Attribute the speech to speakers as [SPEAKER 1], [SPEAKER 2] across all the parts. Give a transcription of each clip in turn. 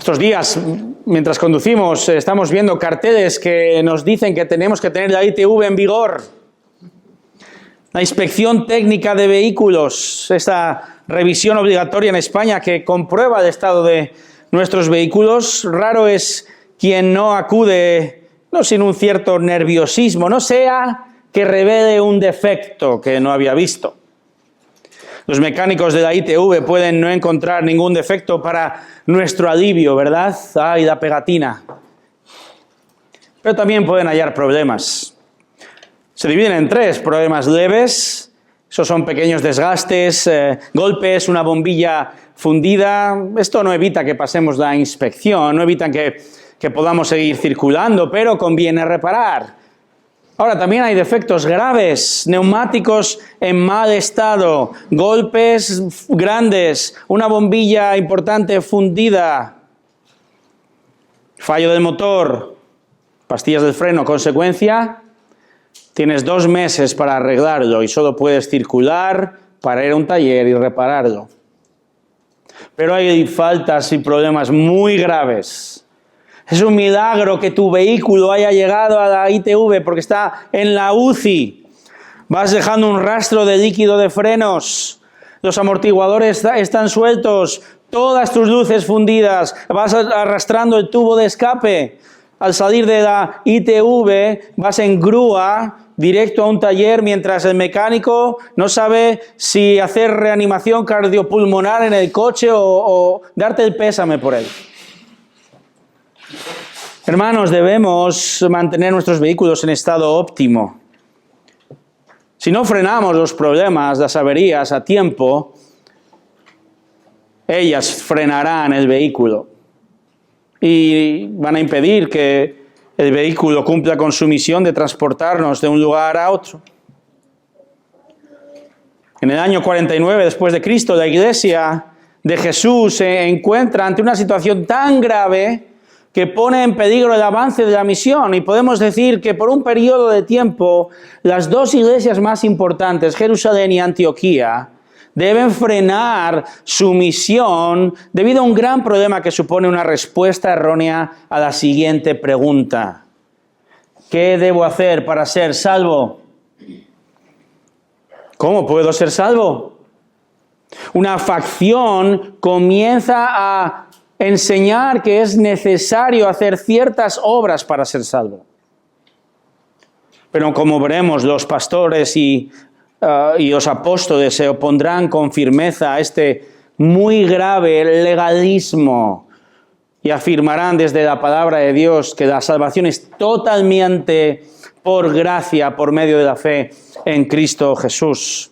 [SPEAKER 1] Estos días, mientras conducimos, estamos viendo carteles que nos dicen que tenemos que tener la ITV en vigor. La inspección técnica de vehículos, esta revisión obligatoria en España que comprueba el estado de nuestros vehículos. Raro es quien no acude, no sin un cierto nerviosismo, no sea que revele un defecto que no había visto. Los mecánicos de la ITV pueden no encontrar ningún defecto para nuestro alivio, ¿verdad? ¡Ay, la pegatina! Pero también pueden hallar problemas. Se dividen en tres: problemas leves, esos son pequeños desgastes, golpes, una bombilla fundida. Esto no evita que pasemos la inspección, no evitan que podamos seguir circulando, pero conviene reparar. Ahora, también hay defectos graves, neumáticos en mal estado, golpes grandes, una bombilla importante fundida, fallo del motor, pastillas del freno. Consecuencia, tienes 2 meses para arreglarlo y solo puedes circular para ir a un taller y repararlo. Pero hay faltas y problemas muy graves. Es un milagro que tu vehículo haya llegado a la ITV porque está en la UCI. Vas dejando un rastro de líquido de frenos. Los amortiguadores están sueltos. Todas tus luces fundidas. Vas arrastrando el tubo de escape. Al salir de la ITV vas en grúa directo a un taller mientras el mecánico no sabe si hacer reanimación cardiopulmonar en el coche o darte el pésame por él. Hermanos, debemos mantener nuestros vehículos en estado óptimo. Si no frenamos los problemas, las averías a tiempo, ellas frenarán el vehículo y van a impedir que el vehículo cumpla con su misión de transportarnos de un lugar a otro. En el año 49 después de Cristo, la iglesia de Jesús se encuentra ante una situación tan grave que pone en peligro el avance de la misión, y podemos decir que por un periodo de tiempo las 2 iglesias más importantes, Jerusalén y Antioquía, deben frenar su misión debido a un gran problema que supone una respuesta errónea a la siguiente pregunta: ¿qué debo hacer para ser salvo? ¿Cómo puedo ser salvo? Una facción comienza a enseñar que es necesario hacer ciertas obras para ser salvo. Pero como veremos, los pastores y los apóstoles se opondrán con firmeza a este muy grave legalismo y afirmarán desde la palabra de Dios que la salvación es totalmente por gracia, por medio de la fe en Cristo Jesús.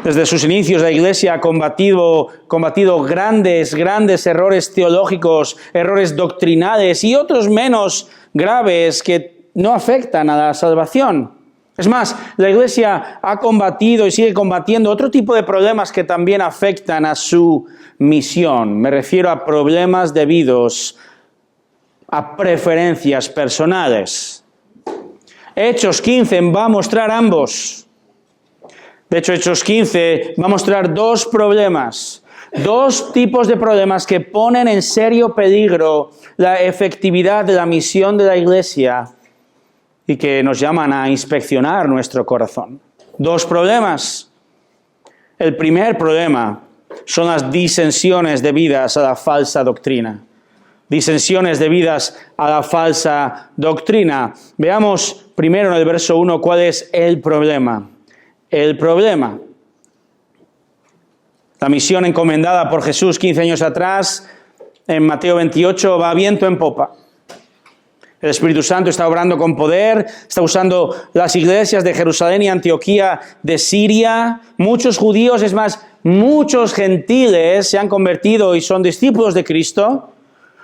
[SPEAKER 1] Desde sus inicios la Iglesia ha combatido grandes errores teológicos, errores doctrinales y otros menos graves que no afectan a la salvación. Es más, la Iglesia ha combatido y sigue combatiendo otro tipo de problemas que también afectan a su misión. Me refiero a problemas debidos a preferencias personales. Hechos 15 va a mostrar ambos. De hecho, Hechos 15 va a mostrar 2 problemas, 2 tipos de problemas que ponen en serio peligro la efectividad de la misión de la Iglesia y que nos llaman a inspeccionar nuestro corazón. 2 problemas. El primer problema son las disensiones debidas a la falsa doctrina. Disensiones debidas a la falsa doctrina. Veamos primero en el verso 1 cuál es el problema. El problema. La misión encomendada por Jesús 15 años atrás, en Mateo 28, va viento en popa. El Espíritu Santo está obrando con poder, está usando las iglesias de Jerusalén y Antioquía de Siria. Muchos judíos, es más, muchos gentiles se han convertido y son discípulos de Cristo.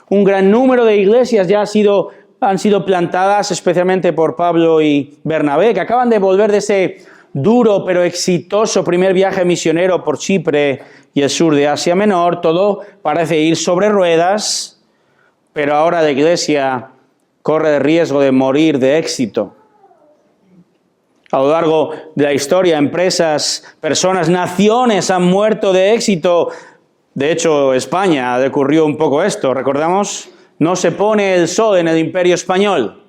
[SPEAKER 1] Un gran número de iglesias ya han sido plantadas, especialmente por Pablo y Bernabé, que acaban de volver de ese duro pero exitoso primer viaje misionero por Chipre y el sur de Asia Menor. Todo parece ir sobre ruedas, pero ahora la iglesia corre el riesgo de morir de éxito. A lo largo de la historia, empresas, personas, naciones han muerto de éxito De hecho, España ocurrió un poco esto. ¿Recordamos? No se pone el sol en el Imperio Español.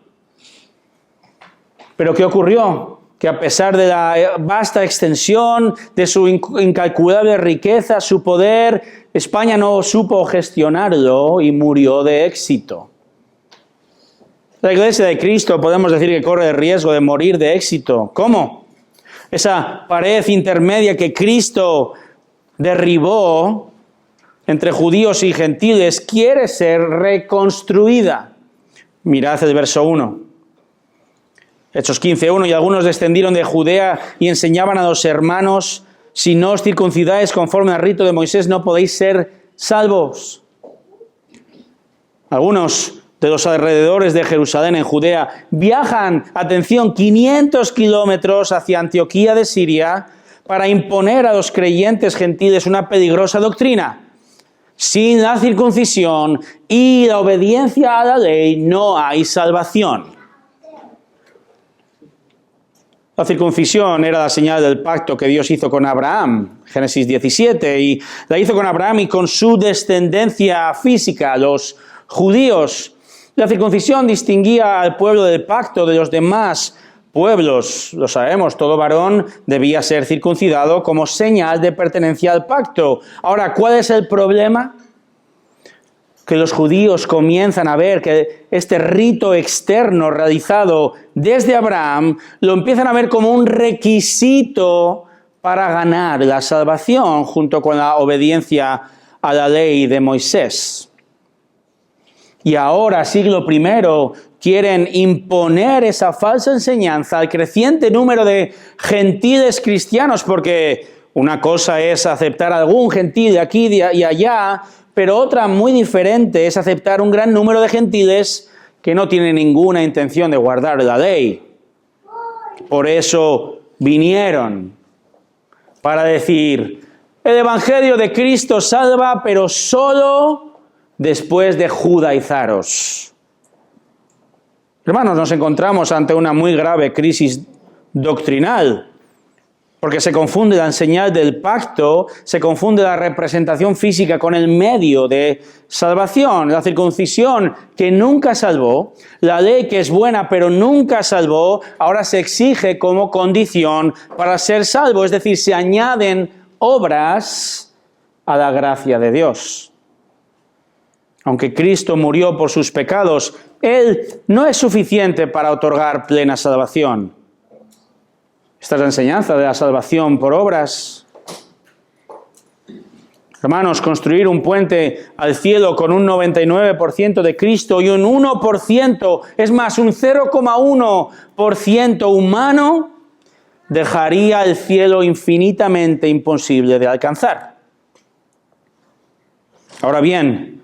[SPEAKER 1] ¿Pero qué ocurrió? Que a pesar de la vasta extensión, de su incalculable riqueza, su poder, España no supo gestionarlo y murió de éxito. La Iglesia de Cristo podemos decir que corre el riesgo de morir de éxito. ¿Cómo? Esa pared intermedia que Cristo derribó entre judíos y gentiles quiere ser reconstruida. Mirad el verso 1. Hechos 15:1, y algunos descendieron de Judea y enseñaban a los hermanos, si no os circuncidáis conforme al rito de Moisés, no podéis ser salvos. Algunos de los alrededores de Jerusalén en Judea viajan, atención, 500 kilómetros hacia Antioquía de Siria para imponer a los creyentes gentiles una peligrosa doctrina. Sin la circuncisión y la obediencia a la ley no hay salvación. La circuncisión era la señal del pacto que Dios hizo con Abraham, Génesis 17, y la hizo con Abraham y con su descendencia física, los judíos. La circuncisión distinguía al pueblo del pacto de los demás pueblos. Lo sabemos, todo varón debía ser circuncidado como señal de pertenencia al pacto. Ahora, ¿cuál es el problema? Que los judíos comienzan a ver que este rito externo realizado desde Abraham lo empiezan a ver como un requisito para ganar la salvación junto con la obediencia a la ley de Moisés. Y ahora, siglo I, quieren imponer esa falsa enseñanza al creciente número de gentiles cristianos, porque una cosa es aceptar a algún gentil de aquí y allá, pero otra muy diferente es aceptar un gran número de gentiles que no tienen ninguna intención de guardar la ley. Por eso vinieron para decir, el Evangelio de Cristo salva, pero solo después de judaizaros. Hermanos, nos encontramos ante una muy grave crisis doctrinal, porque se confunde la señal del pacto, se confunde la representación física con el medio de salvación. La circuncisión que nunca salvó, la ley que es buena pero nunca salvó, ahora se exige como condición para ser salvo. Es decir, se añaden obras a la gracia de Dios. Aunque Cristo murió por sus pecados, Él no es suficiente para otorgar plena salvación. Esta es la enseñanza de la salvación por obras. Hermanos, construir un puente al cielo con un 99% de Cristo y un 1%, es más, un 0,1% humano, dejaría el cielo infinitamente imposible de alcanzar. Ahora bien,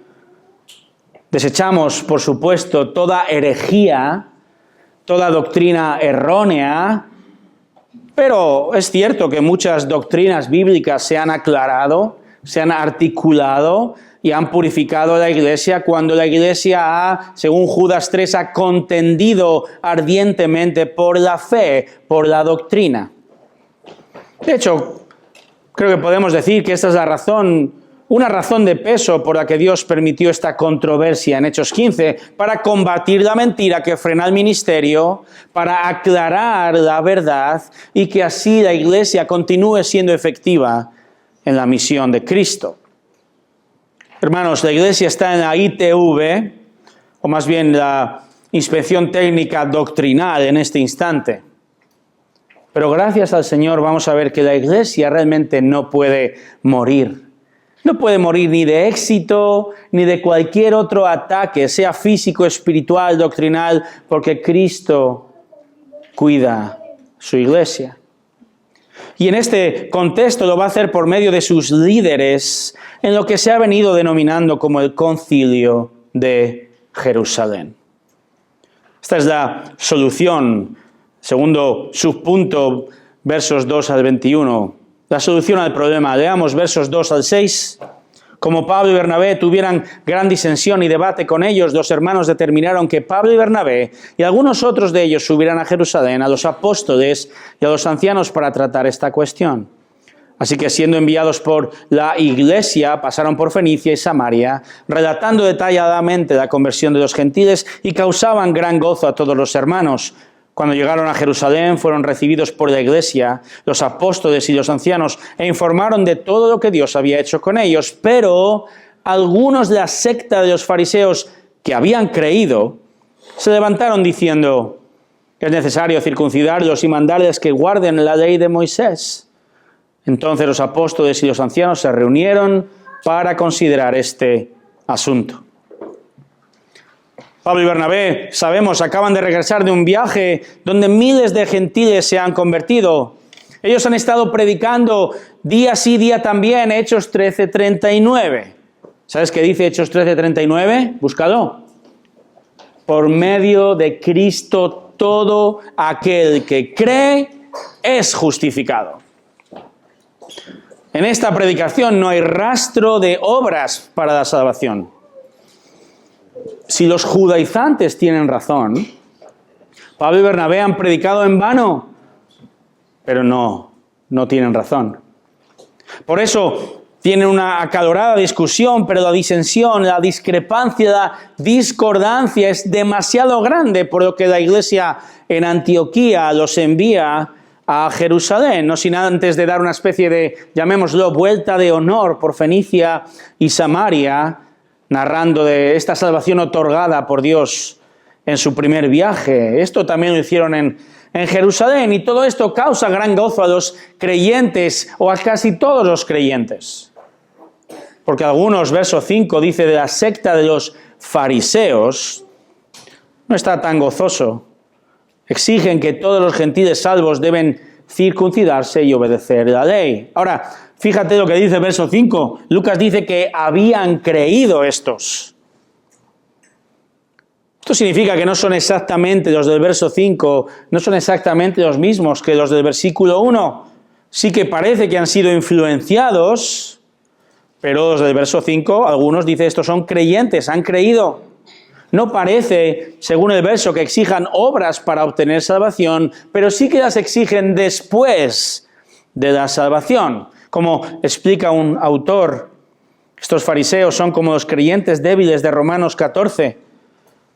[SPEAKER 1] desechamos, por supuesto, toda herejía, toda doctrina errónea, pero es cierto que muchas doctrinas bíblicas se han aclarado, se han articulado y han purificado la Iglesia cuando la Iglesia ha, según Judas 3, ha contendido ardientemente por la fe, por la doctrina. De hecho, creo que podemos decir que esta es la razón, una razón de peso por la que Dios permitió esta controversia en Hechos 15, para combatir la mentira que frena el ministerio, para aclarar la verdad y que así la Iglesia continúe siendo efectiva en la misión de Cristo. Hermanos, la Iglesia está en la ITV, o más bien la Inspección Técnica Doctrinal en este instante. Pero gracias al Señor vamos a ver que la Iglesia realmente no puede morir. No puede morir ni de éxito, ni de cualquier otro ataque, sea físico, espiritual, doctrinal, porque Cristo cuida su Iglesia. Y en este contexto lo va a hacer por medio de sus líderes, en lo que se ha venido denominando como el Concilio de Jerusalén. Esta es la solución, segundo subpunto, versos 2 al 21. La solución al problema. Leamos versos 2 al 6. Como Pablo y Bernabé tuvieran gran disensión y debate con ellos, los hermanos determinaron que Pablo y Bernabé y algunos otros de ellos subieran a Jerusalén, a los apóstoles y a los ancianos para tratar esta cuestión. Así que siendo enviados por la iglesia, pasaron por Fenicia y Samaria, relatando detalladamente la conversión de los gentiles y causaban gran gozo a todos los hermanos. Cuando llegaron a Jerusalén, fueron recibidos por la iglesia, los apóstoles y los ancianos, e informaron de todo lo que Dios había hecho con ellos. Pero algunos de la secta de los fariseos que habían creído, se levantaron diciendo: es necesario circuncidarlos y mandarles que guarden la ley de Moisés. Entonces los apóstoles y los ancianos se reunieron para considerar este asunto. Pablo y Bernabé, sabemos, acaban de regresar de un viaje donde miles de gentiles se han convertido. Ellos han estado predicando día sí, día también, Hechos 13:39. ¿Sabes qué dice Hechos 13:39? Búscalo. Por medio de Cristo todo aquel que cree es justificado. En esta predicación no hay rastro de obras para la salvación. Si los judaizantes tienen razón, Pablo y Bernabé han predicado en vano, pero no tienen razón. Por eso tienen una acalorada discusión, pero la disensión, la discrepancia, la discordancia es demasiado grande, por lo que la iglesia en Antioquía los envía a Jerusalén, no sin antes de dar una especie de, llamémoslo, vuelta de honor por Fenicia y Samaria, narrando de esta salvación otorgada por Dios en su primer viaje. Esto también lo hicieron en Jerusalén, y todo esto causa gran gozo a los creyentes, o a casi todos los creyentes. Porque algunos, verso 5, dice de la secta de los fariseos, no está tan gozoso. Exigen que todos los gentiles salvos deben circuncidarse y obedecer la ley. Ahora, fíjate lo que dice el verso 5. Lucas dice que habían creído estos. Esto significa que no son exactamente los del verso 5, no son exactamente los mismos que los del versículo 1. Sí que parece que han sido influenciados, pero los del verso 5, algunos dicen estos son creyentes, han creído. No parece, según el verso, que exijan obras para obtener salvación, pero sí que las exigen después de la salvación. Como explica un autor, estos fariseos son como los creyentes débiles de Romanos 14,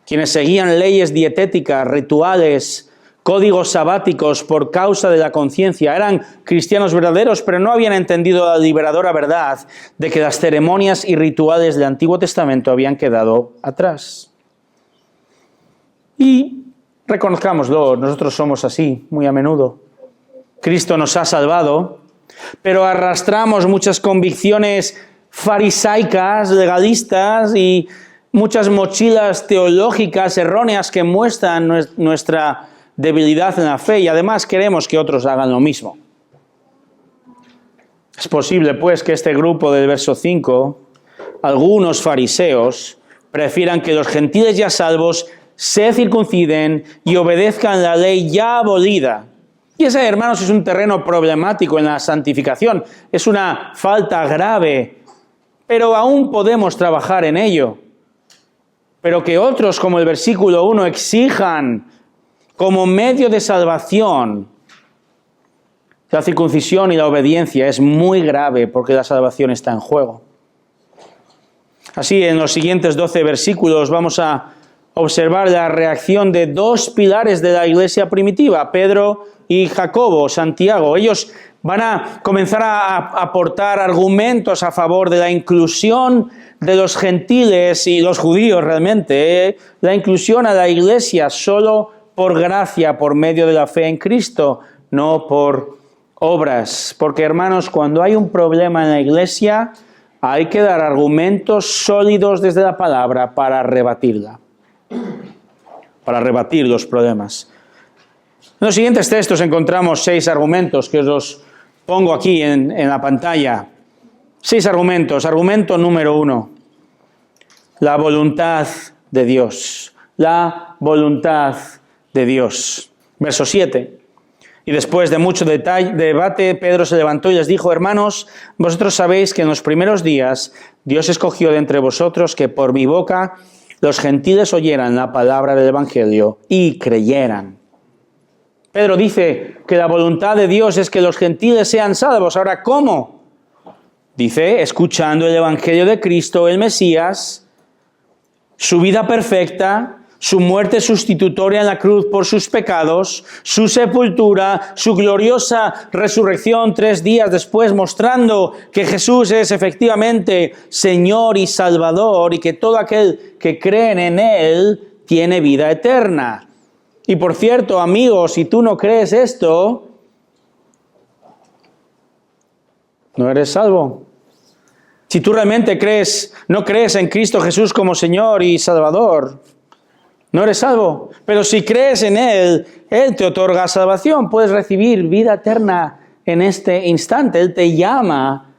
[SPEAKER 1] quienes seguían leyes dietéticas, rituales, códigos sabáticos por causa de la conciencia. Eran cristianos verdaderos, pero no habían entendido la liberadora verdad de que las ceremonias y rituales del Antiguo Testamento habían quedado atrás. Y reconozcámoslo, nosotros somos así muy a menudo. Cristo nos ha salvado, pero arrastramos muchas convicciones farisaicas, legalistas y muchas mochilas teológicas erróneas que muestran nuestra debilidad en la fe, y además queremos que otros hagan lo mismo. Es posible, pues, que este grupo del verso 5, algunos fariseos, prefieran que los gentiles ya salvos se circunciden y obedezcan la ley ya abolida. Y ese, hermanos, es un terreno problemático en la santificación. Es una falta grave, pero aún podemos trabajar en ello. Pero que otros, como el versículo 1, exijan como medio de salvación la circuncisión y la obediencia, es muy grave, porque la salvación está en juego. Así, en los siguientes 12 versículos vamos a observar la reacción de dos pilares de la iglesia primitiva, Pedro y Jacobo, Santiago. Ellos van a comenzar a aportar argumentos a favor de la inclusión de los gentiles y los judíos realmente, la inclusión a la iglesia solo por gracia, por medio de la fe en Cristo, no por obras. Porque, hermanos, cuando hay un problema en la iglesia, hay que dar argumentos sólidos desde la palabra para rebatirla, para rebatir los problemas. En los siguientes textos encontramos 6 argumentos que os los pongo aquí en la pantalla. 6 argumentos. Argumento número 1. La voluntad de Dios. La voluntad de Dios. Verso 7. Y después de mucho debate, Pedro se levantó y les dijo: hermanos, vosotros sabéis que en los primeros días Dios escogió de entre vosotros que por mi boca los gentiles oyeran la palabra del Evangelio y creyeran. Pedro dice que la voluntad de Dios es que los gentiles sean salvos. Ahora, ¿cómo? Dice, escuchando el Evangelio de Cristo, el Mesías, su vida perfecta, su muerte sustitutoria en la cruz por sus pecados, su sepultura, su gloriosa resurrección 3 días después, mostrando que Jesús es efectivamente Señor y Salvador y que todo aquel que cree en Él tiene vida eterna. Y por cierto, amigos, si tú no crees esto, no eres salvo. Si tú realmente no crees en Cristo Jesús como Señor y Salvador, no eres salvo. Pero si crees en Él, Él te otorga salvación. Puedes recibir vida eterna en este instante. Él te llama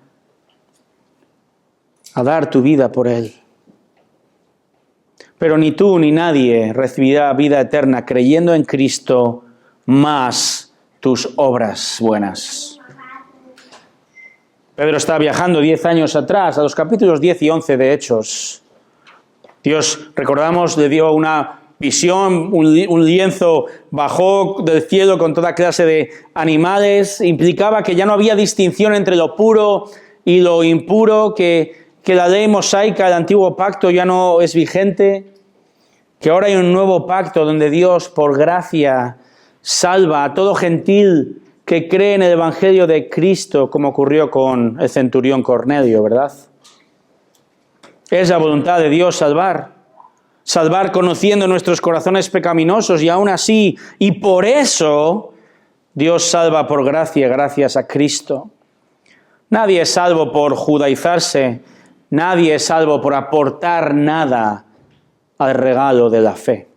[SPEAKER 1] a dar tu vida por Él. Pero ni tú ni nadie recibirá vida eterna creyendo en Cristo más tus obras buenas. Pedro está viajando 10 años atrás, a los capítulos 10 y 11 de Hechos. Dios, recordamos, le dio una visión, un lienzo bajó del cielo con toda clase de animales. Implicaba que ya no había distinción entre lo puro y lo impuro, que la ley mosaica del antiguo pacto ya no es vigente, que ahora hay un nuevo pacto donde Dios, por gracia, salva a todo gentil que cree en el Evangelio de Cristo, como ocurrió con el centurión Cornelio, ¿verdad? Es la voluntad de Dios salvar conociendo nuestros corazones pecaminosos y aún así, y por eso, Dios salva por gracia, gracias a Cristo. Nadie es salvo por judaizarse, nadie es salvo por aportar nada al regalo de la fe.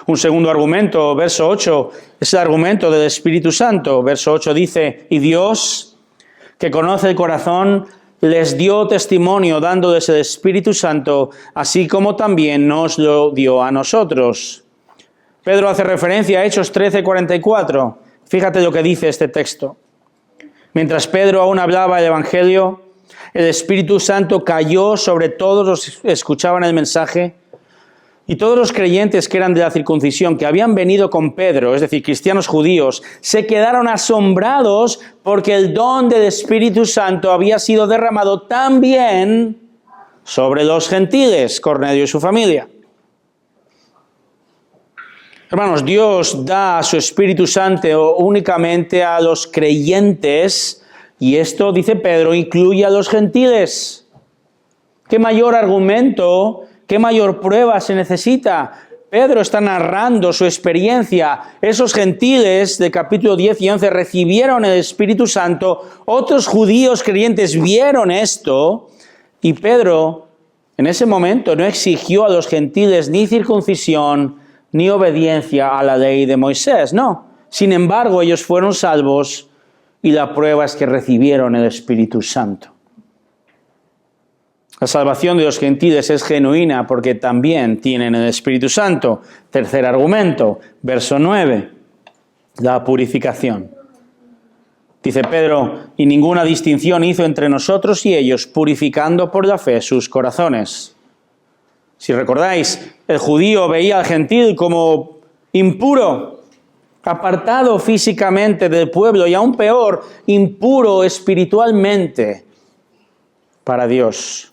[SPEAKER 1] Un segundo argumento, verso 8, es el argumento del Espíritu Santo. Verso 8 dice, y Dios, que conoce el corazón, les dio testimonio dándoles el Espíritu Santo, así como también nos lo dio a nosotros. Pedro hace referencia a Hechos 13:44. Fíjate lo que dice este texto. Mientras Pedro aún hablaba el Evangelio, el Espíritu Santo cayó sobre todos los que escuchaban el mensaje, y todos los creyentes que eran de la circuncisión, que habían venido con Pedro, es decir, cristianos judíos, se quedaron asombrados porque el don del Espíritu Santo había sido derramado también sobre los gentiles, Cornelio y su familia. Hermanos, Dios da a su Espíritu Santo únicamente a los creyentes, y esto, dice Pedro, incluye a los gentiles. ¿Qué mayor argumento, qué mayor prueba se necesita? Pedro está narrando su experiencia. Esos gentiles del capítulo 10 y 11 recibieron el Espíritu Santo. Otros judíos creyentes vieron esto. Y Pedro, en ese momento, no exigió a los gentiles ni circuncisión ni obediencia a la ley de Moisés. No. Sin embargo, ellos fueron salvos y la prueba es que recibieron el Espíritu Santo. La salvación de los gentiles es genuina porque también tienen el Espíritu Santo. Tercer argumento, verso 9, la purificación. Dice Pedro, y ninguna distinción hizo entre nosotros y ellos, purificando por la fe sus corazones. Si recordáis, el judío veía al gentil como impuro, apartado físicamente del pueblo y aún peor, impuro espiritualmente para Dios.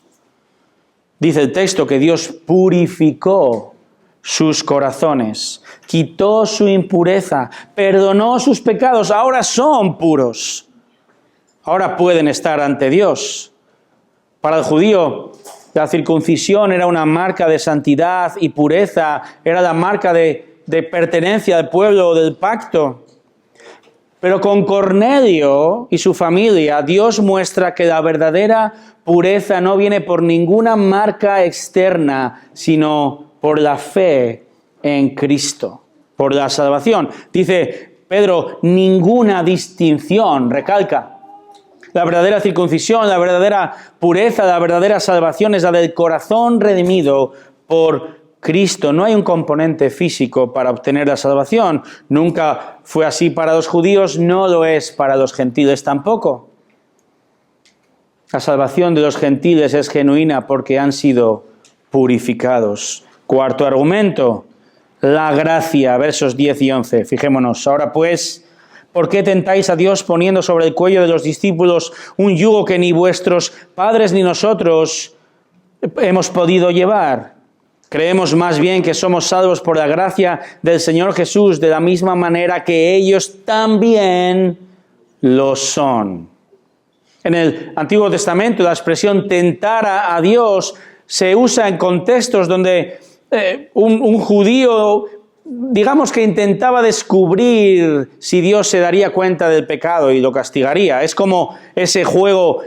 [SPEAKER 1] Dice el texto que Dios purificó sus corazones, quitó su impureza, perdonó sus pecados, ahora son puros, ahora pueden estar ante Dios. Para el judío, la circuncisión era una marca de santidad y pureza, era la marca de pertenencia al pueblo del pacto. Pero con Cornelio y su familia, Dios muestra que la verdadera pureza no viene por ninguna marca externa, sino por la fe en Cristo, por la salvación. Dice Pedro, ninguna distinción, recalca. La verdadera circuncisión, la verdadera pureza, la verdadera salvación es la del corazón redimido por Cristo. No hay un componente físico para obtener la salvación. Nunca fue así para los judíos, no lo es para los gentiles tampoco. La salvación de los gentiles es genuina porque han sido purificados. Cuarto argumento, la gracia, versos 10 y 11. Fijémonos. Ahora pues, ¿por qué tentáis a Dios poniendo sobre el cuello de los discípulos un yugo que ni vuestros padres ni nosotros hemos podido llevar? Creemos más bien que somos salvos por la gracia del Señor Jesús, de la misma manera que ellos también lo son. En el Antiguo Testamento, la expresión tentar a Dios se usa en contextos donde un judío, digamos que intentaba descubrir si Dios se daría cuenta del pecado y lo castigaría. Es como ese juego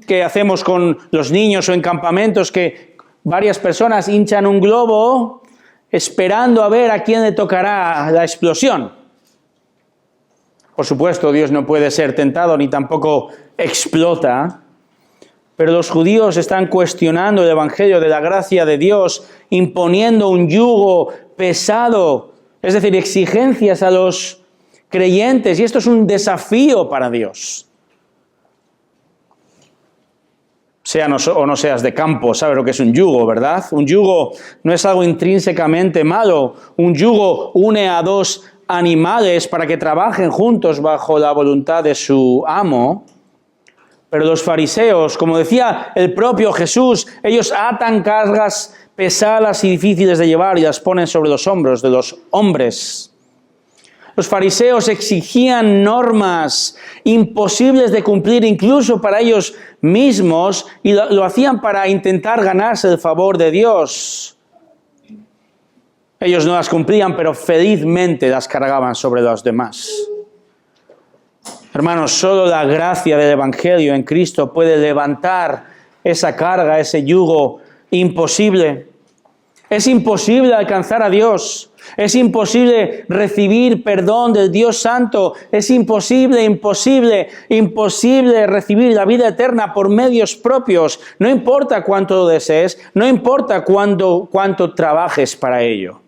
[SPEAKER 1] que hacemos con los niños o en campamentos que varias personas hinchan un globo esperando a ver a quién le tocará la explosión. Por supuesto, Dios no puede ser tentado ni tampoco explota, pero los judíos están cuestionando el evangelio de la gracia de Dios, imponiendo un yugo pesado, es decir, exigencias a los creyentes, y esto es un desafío para Dios. Seas o no seas de campo, sabes lo que es un yugo, ¿verdad? Un yugo no es algo intrínsecamente malo. Un yugo une a dos animales para que trabajen juntos bajo la voluntad de su amo. Pero los fariseos, como decía el propio Jesús, ellos atan cargas pesadas y difíciles de llevar y las ponen sobre los hombros de los hombres. Los fariseos exigían normas imposibles de cumplir incluso para ellos mismos y lo hacían para intentar ganarse el favor de Dios. Ellos no las cumplían, pero felizmente las cargaban sobre los demás. Hermanos, solo la gracia del Evangelio en Cristo puede levantar esa carga, ese yugo imposible. Es imposible alcanzar a Dios. Es imposible recibir perdón del Dios Santo. Es imposible recibir la vida eterna por medios propios. No importa cuánto lo desees, no importa cuánto trabajes para ello.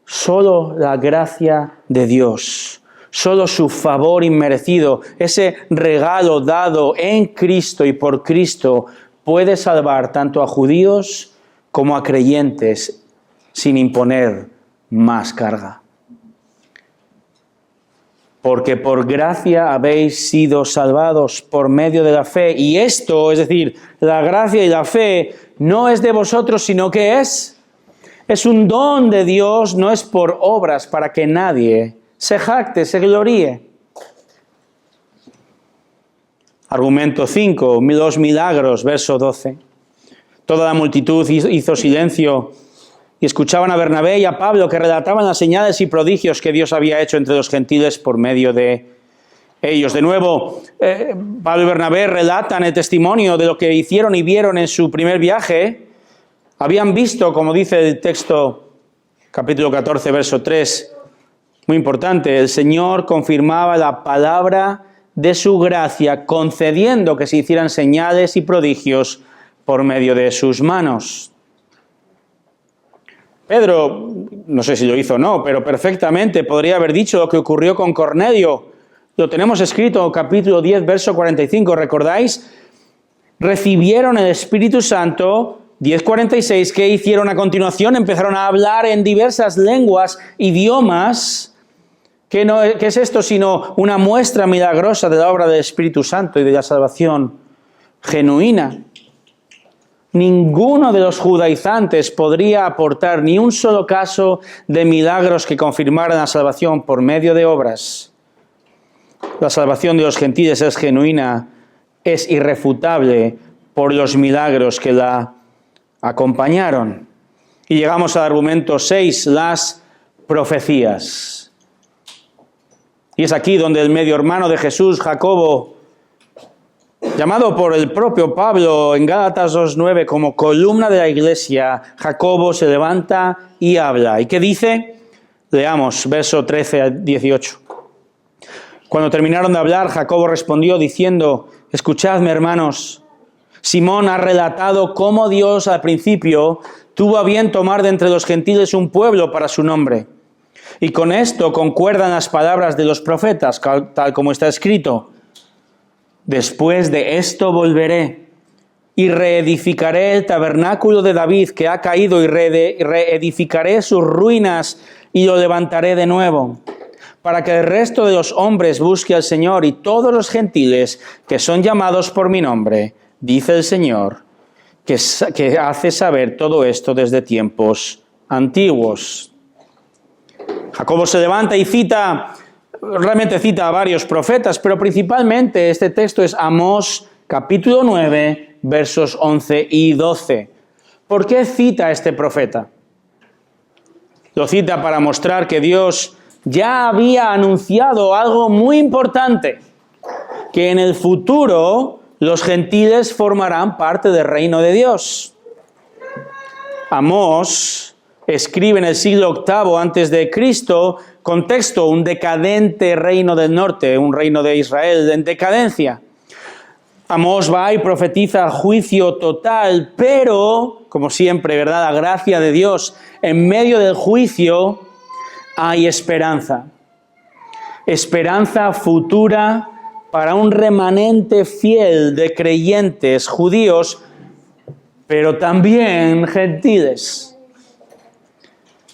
[SPEAKER 1] Solo la gracia de Dios, solo su favor inmerecido, ese regalo dado en Cristo y por Cristo puede salvar tanto a judíos como a creyentes sin imponer más carga. Porque por gracia habéis sido salvados por medio de la fe. Y esto, es decir, la gracia y la fe, no es de vosotros, sino que es un don de Dios, no es por obras para que nadie se jacte, se gloríe. Argumento 5, los milagros, verso 12. Toda la multitud hizo silencio y escuchaban a Bernabé y a Pablo que relataban las señales y prodigios que Dios había hecho entre los gentiles por medio de ellos. De nuevo, Pablo y Bernabé relatan el testimonio de lo que hicieron y vieron en su primer viaje. Habían visto, como dice el texto, capítulo 14, verso 3, muy importante, el Señor confirmaba la palabra de su gracia, concediendo que se hicieran señales y prodigios por medio de sus manos. Pedro, no sé si lo hizo o no, pero perfectamente podría haber dicho lo que ocurrió con Cornelio. Lo tenemos escrito en capítulo 10, verso 45, ¿recordáis? Recibieron el Espíritu Santo, 10:46, ¿qué hicieron a continuación? Empezaron a hablar en diversas lenguas, idiomas. ¿Qué es esto sino una muestra milagrosa de la obra del Espíritu Santo y de la salvación genuina? Ninguno de los judaizantes podría aportar ni un solo caso de milagros que confirmaran la salvación por medio de obras. La salvación de los gentiles es genuina, es irrefutable por los milagros que la acompañaron. Y llegamos al argumento 6, las profecías. Y es aquí donde el medio hermano de Jesús, Jacobo, llamado por el propio Pablo en Gálatas 2:9 como columna de la iglesia, Jacobo se levanta y habla. ¿Y qué dice? Leamos, verso 13 al 18. Cuando terminaron de hablar, Jacobo respondió diciendo: escuchadme, hermanos, Simón ha relatado cómo Dios al principio tuvo a bien tomar de entre los gentiles un pueblo para su nombre. Y con esto concuerdan las palabras de los profetas, tal como está escrito: después de esto volveré y reedificaré el tabernáculo de David que ha caído y reedificaré sus ruinas y lo levantaré de nuevo, para que el resto de los hombres busque al Señor y todos los gentiles que son llamados por mi nombre, dice el Señor, que hace saber todo esto desde tiempos antiguos. Jacobo se levanta y realmente cita a varios profetas, pero principalmente este texto es Amós capítulo 9, versos 11 y 12. ¿Por qué cita a este profeta? Lo cita para mostrar que Dios ya había anunciado algo muy importante, que en el futuro los gentiles formarán parte del reino de Dios. Amós escribe en el siglo VIII antes de Cristo, contexto, un decadente reino del norte, un reino de Israel en decadencia. Amós va y profetiza juicio total, pero, como siempre, ¿verdad? La gracia de Dios, en medio del juicio hay esperanza. Esperanza futura para un remanente fiel de creyentes judíos, pero también gentiles.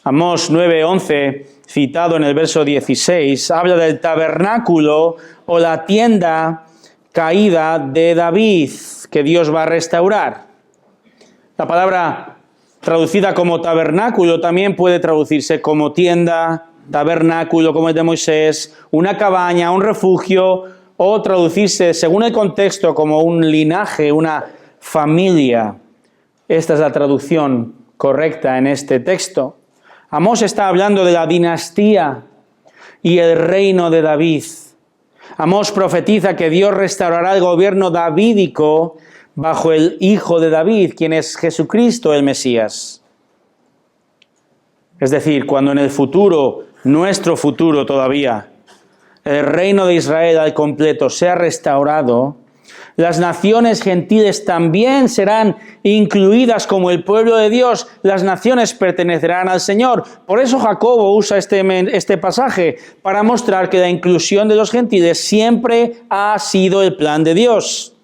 [SPEAKER 1] Amós 9:11, citado en el verso 16, habla del tabernáculo o la tienda caída de David, que Dios va a restaurar. La palabra traducida como tabernáculo también puede traducirse como tienda, tabernáculo como el de Moisés, una cabaña, un refugio, o traducirse según el contexto como un linaje, una familia. Esta es la traducción correcta en este texto. Amós está hablando de la dinastía y el reino de David. Amós profetiza que Dios restaurará el gobierno davídico bajo el Hijo de David, quien es Jesucristo el Mesías. Es decir, cuando en el futuro, nuestro futuro todavía, el reino de Israel al completo sea restaurado, las naciones gentiles también serán incluidas como el pueblo de Dios. Las naciones pertenecerán al Señor. Por eso Jacobo usa este pasaje para mostrar que la inclusión de los gentiles siempre ha sido el plan de Dios.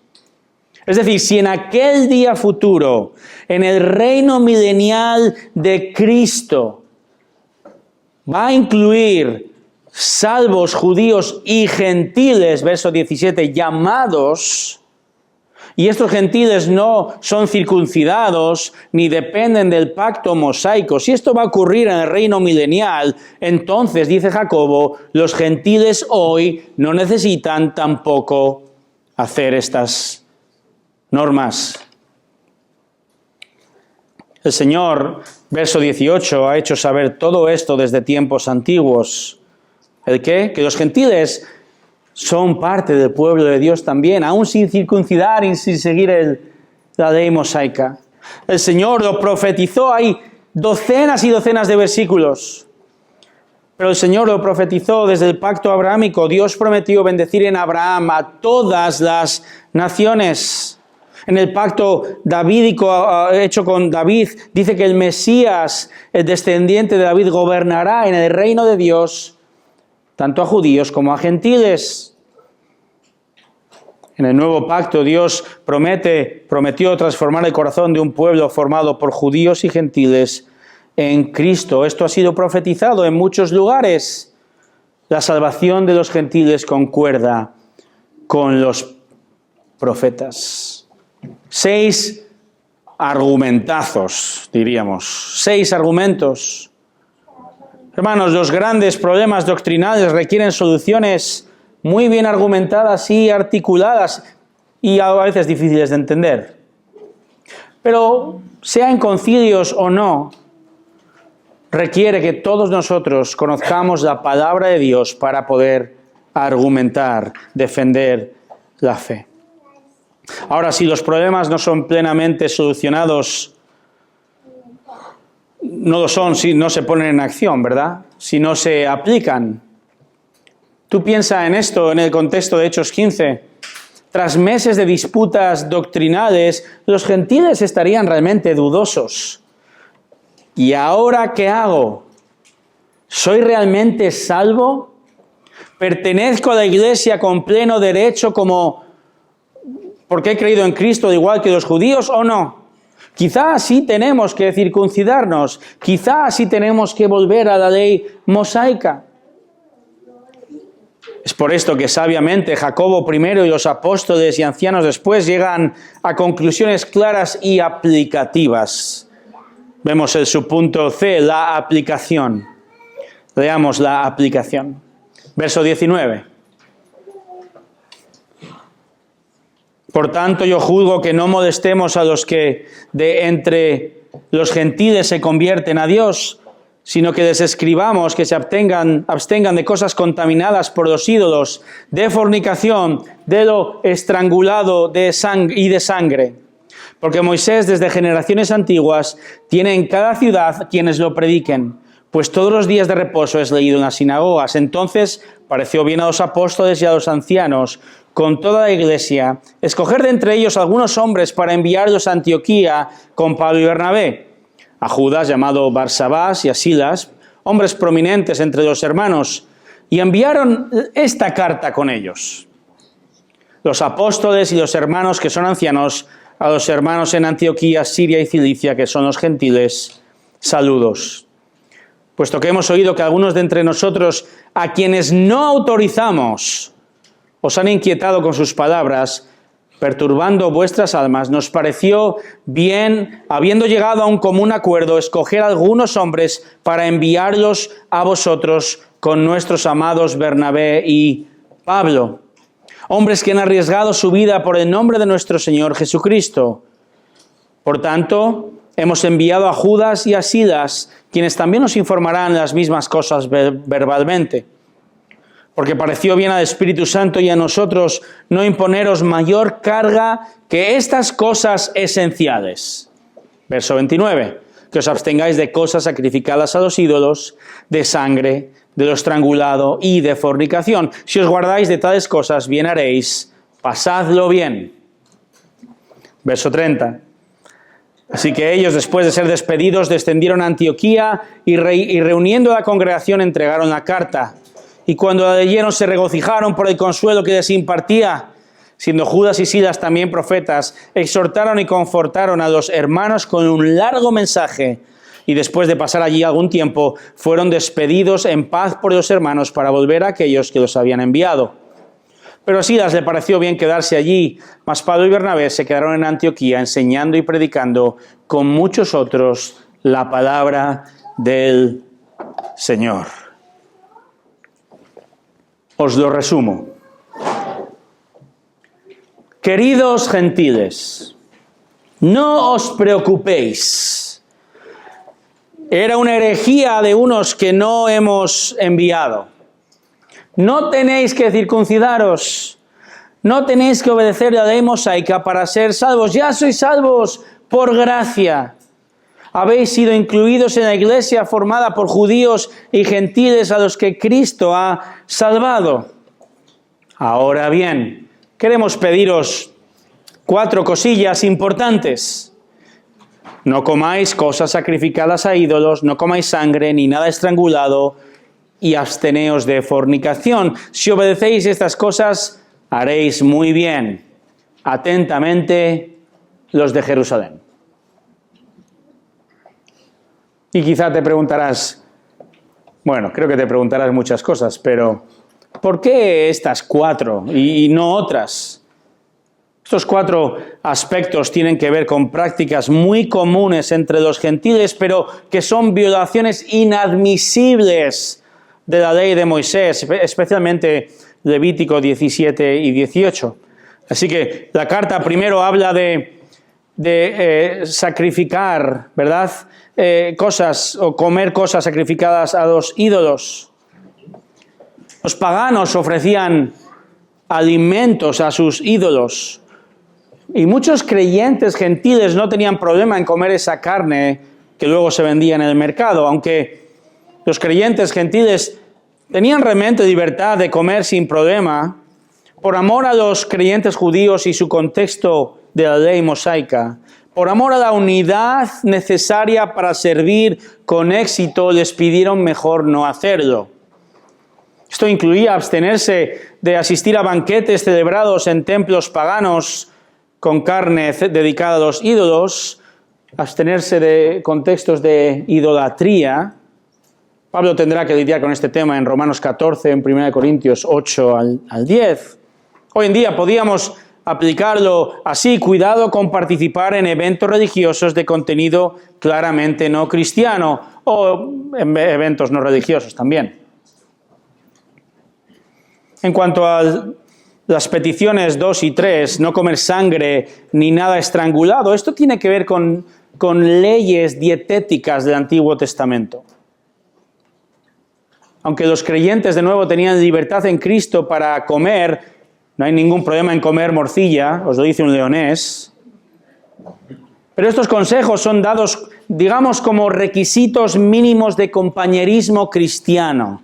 [SPEAKER 1] Es decir, si en aquel día futuro, en el reino milenial de Cristo, va a incluir salvos judíos y gentiles, verso 17, llamados, y estos gentiles no son circuncidados ni dependen del pacto mosaico. Si esto va a ocurrir en el reino milenial, entonces, dice Jacobo, los gentiles hoy no necesitan tampoco hacer estas normas. El Señor, verso 18, ha hecho saber todo esto desde tiempos antiguos. ¿El qué? Que los gentiles son parte del pueblo de Dios también, aún sin circuncidar y sin seguir la ley mosaica. El Señor lo profetizó, hay docenas y docenas de versículos. Pero el Señor lo profetizó desde el pacto abrahámico. Dios prometió bendecir en Abraham a todas las naciones. En el pacto davídico hecho con David, dice que el Mesías, el descendiente de David, gobernará en el reino de Dios tanto a judíos como a gentiles. En el nuevo pacto Dios prometió transformar el corazón de un pueblo formado por judíos y gentiles en Cristo. Esto ha sido profetizado en muchos lugares. La salvación de los gentiles concuerda con los profetas. 6 argumentazos, diríamos. 6 argumentos. Hermanos, los grandes problemas doctrinales requieren soluciones muy bien argumentadas y articuladas y a veces difíciles de entender. Pero, sea en concilios o no, requiere que todos nosotros conozcamos la palabra de Dios para poder argumentar, defender la fe. Ahora, si los problemas no son plenamente solucionados, no lo son si no se ponen en acción, ¿verdad? Si no se aplican. Tú piensa en esto en el contexto de Hechos 15. Tras meses de disputas doctrinales, los gentiles estarían realmente dudosos. ¿Y ahora qué hago? ¿Soy realmente salvo? ¿Pertenezco a la iglesia con pleno derecho como porque he creído en Cristo igual que los judíos o no. Quizás sí tenemos que circuncidarnos, quizás sí tenemos que volver a la ley mosaica. Es por esto que sabiamente Jacobo primero y los apóstoles y ancianos después llegan a conclusiones claras y aplicativas. Vemos el subpunto C, la aplicación. Leamos la aplicación. Verso 19. Por tanto, yo juzgo que no molestemos a los que de entre los gentiles se convierten a Dios, sino que les escribamos que se abstengan de cosas contaminadas por los ídolos, de fornicación, de lo estrangulado y de sangre. Porque Moisés desde generaciones antiguas tiene en cada ciudad quienes lo prediquen, pues todos los días de reposo es leído en las sinagogas. Entonces pareció bien a los apóstoles y a los ancianos, con toda la iglesia, escoger de entre ellos algunos hombres para enviarlos a Antioquía con Pablo y Bernabé, a Judas llamado Barsabás y a Silas, hombres prominentes entre los hermanos, y enviaron esta carta con ellos. Los apóstoles y los hermanos que son ancianos, a los hermanos en Antioquía, Siria y Cilicia, que son los gentiles, saludos. Puesto que hemos oído que algunos de entre nosotros, a quienes no autorizamos, os han inquietado con sus palabras, perturbando vuestras almas, nos pareció bien, habiendo llegado a un común acuerdo, escoger algunos hombres para enviarlos a vosotros con nuestros amados Bernabé y Pablo. Hombres que han arriesgado su vida por el nombre de nuestro Señor Jesucristo. Por tanto, hemos enviado a Judas y a Silas, quienes también nos informarán las mismas cosas verbalmente. Porque pareció bien al Espíritu Santo y a nosotros no imponeros mayor carga que estas cosas esenciales. Verso 29. Que os abstengáis de cosas sacrificadas a los ídolos, de sangre, de lo estrangulado y de fornicación. Si os guardáis de tales cosas, bien haréis. Pasadlo bien. Verso 30. Así que ellos, después de ser despedidos, descendieron a Antioquía y reuniendo a la congregación entregaron la carta. Y cuando la leyeron se regocijaron por el consuelo que les impartía. Siendo Judas y Silas también profetas, exhortaron y confortaron a los hermanos con un largo mensaje. Y después de pasar allí algún tiempo, fueron despedidos en paz por los hermanos para volver a aquellos que los habían enviado. Pero a Silas le pareció bien quedarse allí, mas Pablo y Bernabé se quedaron en Antioquía enseñando y predicando con muchos otros la palabra del Señor. Os lo resumo. Queridos gentiles, no os preocupéis. Era una herejía de unos que no hemos enviado. No tenéis que circuncidaros. No tenéis que obedecer la ley mosaica para ser salvos. Ya sois salvos por gracia. Habéis sido incluidos en la iglesia formada por judíos y gentiles a los que Cristo ha salvado. Ahora bien, queremos pediros 4 cosillas importantes. No comáis cosas sacrificadas a ídolos, no comáis sangre ni nada estrangulado y absteneos de fornicación. Si obedecéis estas cosas, haréis muy bien. Atentamente, los de Jerusalén. Y quizá te preguntarás, bueno, creo que te preguntarás muchas cosas, pero ¿por qué estas 4 y no otras? Estos 4 aspectos tienen que ver con prácticas muy comunes entre los gentiles, pero que son violaciones inadmisibles de la ley de Moisés, especialmente Levítico 17 y 18. Así que la carta primero habla de sacrificar, ¿verdad? Cosas o comer cosas sacrificadas a los ídolos. Los paganos ofrecían alimentos a sus ídolos y muchos creyentes gentiles no tenían problema en comer esa carne que luego se vendía en el mercado, aunque los creyentes gentiles tenían realmente libertad de comer sin problema. Por amor a los creyentes judíos y su contexto de la ley mosaica, por amor a la unidad necesaria para servir con éxito, les pidieron mejor no hacerlo. Esto incluía abstenerse de asistir a banquetes celebrados en templos paganos con carne dedicada a los ídolos, abstenerse de contextos de idolatría. Pablo tendrá que lidiar con este tema en Romanos 14, en 1 Corintios 8 al 10. Hoy en día podíamos aplicarlo así: cuidado con participar en eventos religiosos de contenido claramente no cristiano, o en eventos no religiosos también. En cuanto a las peticiones 2 y 3, no comer sangre ni nada estrangulado, esto tiene que ver con leyes dietéticas del Antiguo Testamento. Aunque los creyentes de nuevo tenían libertad en Cristo para comer, no hay ningún problema en comer morcilla, os lo dice un leonés. Pero estos consejos son dados, digamos, como requisitos mínimos de compañerismo cristiano.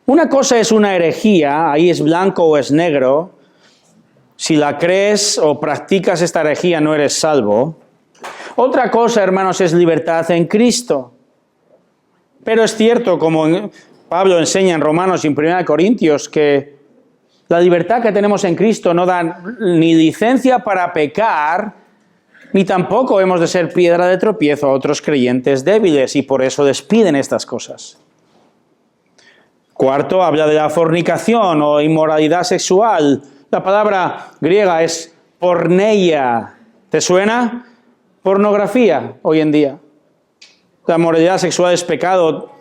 [SPEAKER 1] Una cosa es una herejía, ahí es blanco o es negro. Si la crees o practicas esta herejía, no eres salvo. Otra cosa, hermanos, es libertad en Cristo. Pero es cierto, como Pablo enseña en Romanos y en 1 Corintios, que la libertad que tenemos en Cristo no da ni licencia para pecar, ni tampoco hemos de ser piedra de tropiezo a otros creyentes débiles, y por eso les piden estas cosas. Cuarto, habla de la fornicación o inmoralidad sexual. La palabra griega es porneia. ¿Te suena? Pornografía hoy en día. La moralidad sexual es pecado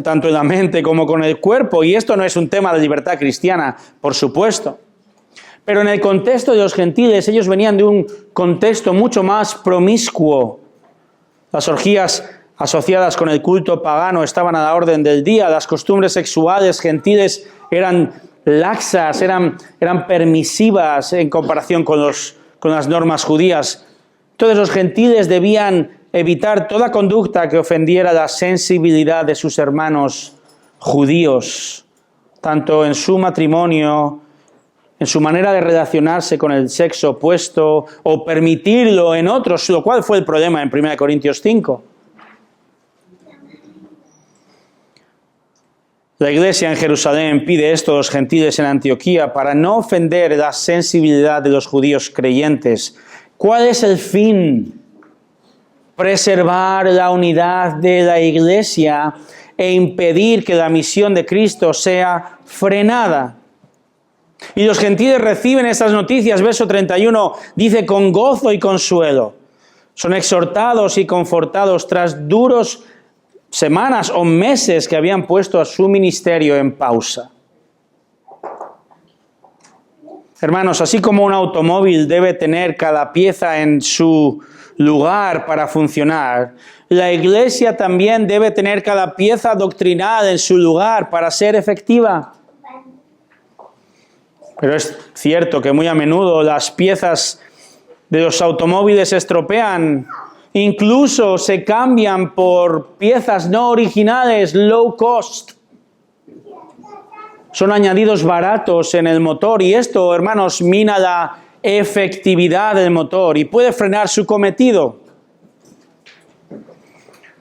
[SPEAKER 1] tanto en la mente como con el cuerpo, y esto no es un tema de libertad cristiana, por supuesto. Pero en el contexto de los gentiles, ellos venían de un contexto mucho más promiscuo. Las orgías asociadas con el culto pagano estaban a la orden del día. Las costumbres sexuales gentiles eran laxas, eran permisivas en comparación con las normas judías. Entonces los gentiles debían evitar toda conducta que ofendiera la sensibilidad de sus hermanos judíos, tanto en su matrimonio, en su manera de relacionarse con el sexo opuesto, o permitirlo en otros, lo cual fue el problema en 1 Corintios 5. La iglesia en Jerusalén pide esto a los gentiles en Antioquía para no ofender la sensibilidad de los judíos creyentes. ¿Cuál es el fin? Preservar la unidad de la iglesia e impedir que la misión de Cristo sea frenada. Y los gentiles reciben estas noticias, verso 31, dice, con gozo y consuelo. Son exhortados y confortados tras duros semanas o meses que habían puesto a su ministerio en pausa. Hermanos, así como un automóvil debe tener cada pieza en su lugar para funcionar, la iglesia también debe tener cada pieza doctrinal en su lugar para ser efectiva. Pero es cierto que muy a menudo las piezas de los automóviles se estropean, incluso se cambian por piezas no originales, low cost. Son añadidos baratos en el motor, y esto, hermanos, mina la efectividad del motor y puede frenar su cometido.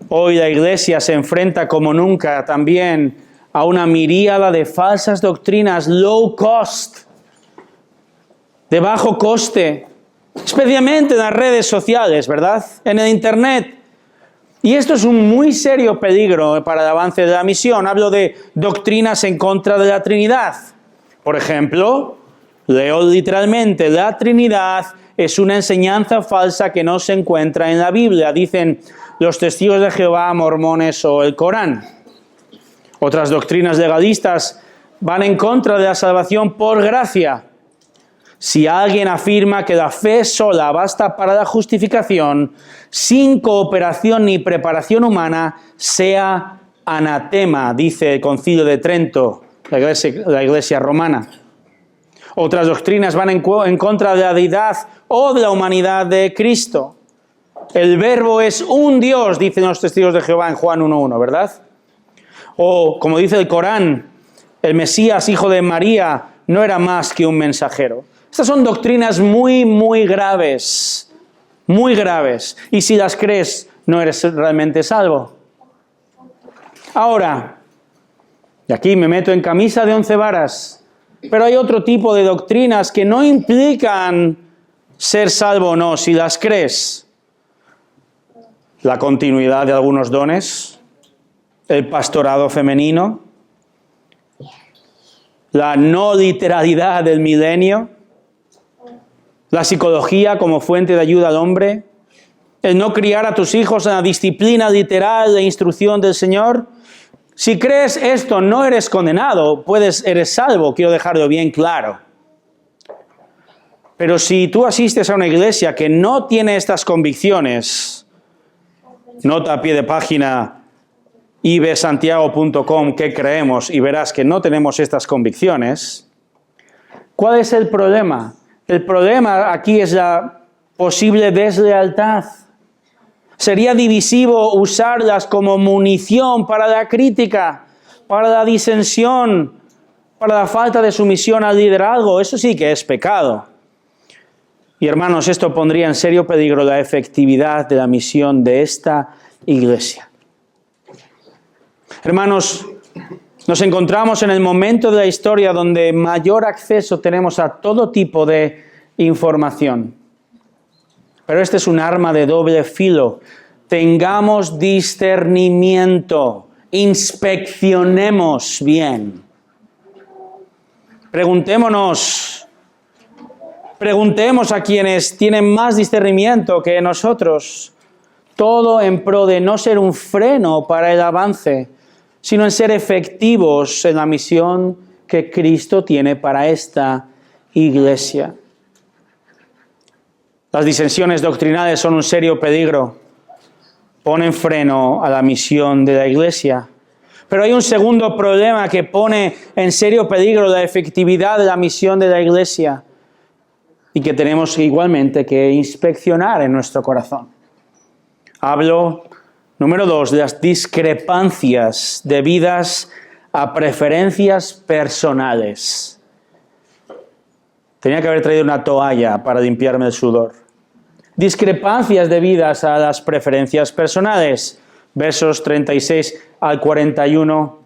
[SPEAKER 1] Hoy la iglesia se enfrenta como nunca también a una miríada de falsas doctrinas low cost, de bajo coste, especialmente en las redes sociales, ¿verdad? En el Internet. Y esto es un muy serio peligro para el avance de la misión. Hablo de doctrinas en contra de la Trinidad. Por ejemplo, leo literalmente, la Trinidad es una enseñanza falsa que no se encuentra en la Biblia, dicen los testigos de Jehová, mormones o el Corán. Otras doctrinas legalistas van en contra de la salvación por gracia. Si alguien afirma que la fe sola basta para la justificación, sin cooperación ni preparación humana, sea anatema, dice el Concilio de Trento, la iglesia romana. Otras doctrinas van en contra de la deidad o de la humanidad de Cristo. El Verbo es un Dios, dicen los testigos de Jehová en Juan 1:1, ¿verdad? O, como dice el Corán, el Mesías, hijo de María, no era más que un mensajero. Estas son doctrinas muy, muy graves, muy graves. Y si las crees, no eres realmente salvo. Ahora, y aquí me meto en camisa de 11 varas, Pero hay otro tipo de doctrinas que no implican ser salvo o no, si las crees. La continuidad de algunos dones, el pastorado femenino, la no literalidad del milenio, la psicología como fuente de ayuda al hombre, el no criar a tus hijos en la disciplina literal de instrucción del Señor. Si crees esto, no eres condenado, eres salvo, quiero dejarlo bien claro. Pero si tú asistes a una iglesia que no tiene estas convicciones, nota a pie de página ibsantiago.com qué creemos y verás que no tenemos estas convicciones. ¿Cuál es el problema? El problema aquí es la posible deslealtad. Sería divisivo usarlas como munición para la crítica, para la disensión, para la falta de sumisión al liderazgo. Eso sí que es pecado. Y hermanos, esto pondría en serio peligro la efectividad de la misión de esta iglesia. Hermanos, nos encontramos en el momento de la historia donde mayor acceso tenemos a todo tipo de información. Pero este es un arma de doble filo. Tengamos discernimiento, inspeccionemos bien. Preguntemos a quienes tienen más discernimiento que nosotros, todo en pro de no ser un freno para el avance, sino en ser efectivos en la misión que Cristo tiene para esta iglesia. Las disensiones doctrinales son un serio peligro. Ponen freno a la misión de la iglesia. Pero hay un segundo problema que pone en serio peligro la efectividad de la misión de la iglesia y que tenemos igualmente que inspeccionar en nuestro corazón. Hablo, número 2, de las discrepancias debidas a preferencias personales. Tenía que haber traído una toalla para limpiarme el sudor. Discrepancias debidas a las preferencias personales. Versos 36 al 41.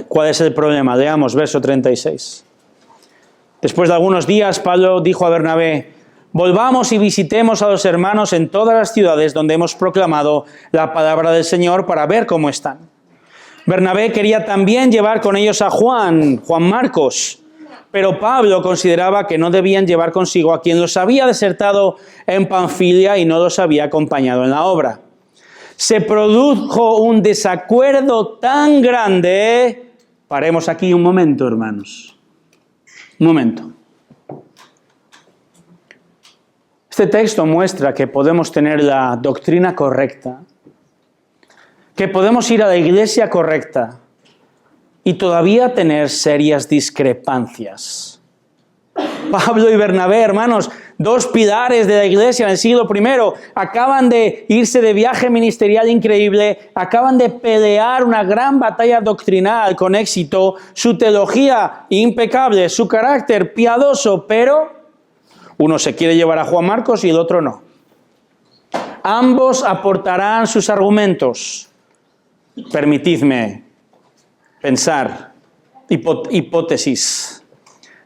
[SPEAKER 1] ¿Cuál es el problema? Leamos verso 36. Después de algunos días, Pablo dijo a Bernabé: volvamos y visitemos a los hermanos en todas las ciudades donde hemos proclamado la palabra del Señor para ver cómo están. Bernabé quería también llevar con ellos a Juan Marcos, pero Pablo consideraba que no debían llevar consigo a quien los había desertado en Panfilia y no los había acompañado en la obra. Se produjo un desacuerdo tan grande. Paremos aquí un momento, hermanos. Un momento. Este texto muestra que podemos tener la doctrina correcta, que podemos ir a la iglesia correcta y todavía tener serias discrepancias. Pablo y Bernabé, hermanos, dos pilares de la iglesia en el siglo I, acaban de irse de viaje ministerial increíble, acaban de pelear una gran batalla doctrinal con éxito, su teología impecable, su carácter piadoso, pero uno se quiere llevar a Juan Marcos y el otro no. Ambos aportarán sus argumentos. Permitidme pensar, hipótesis.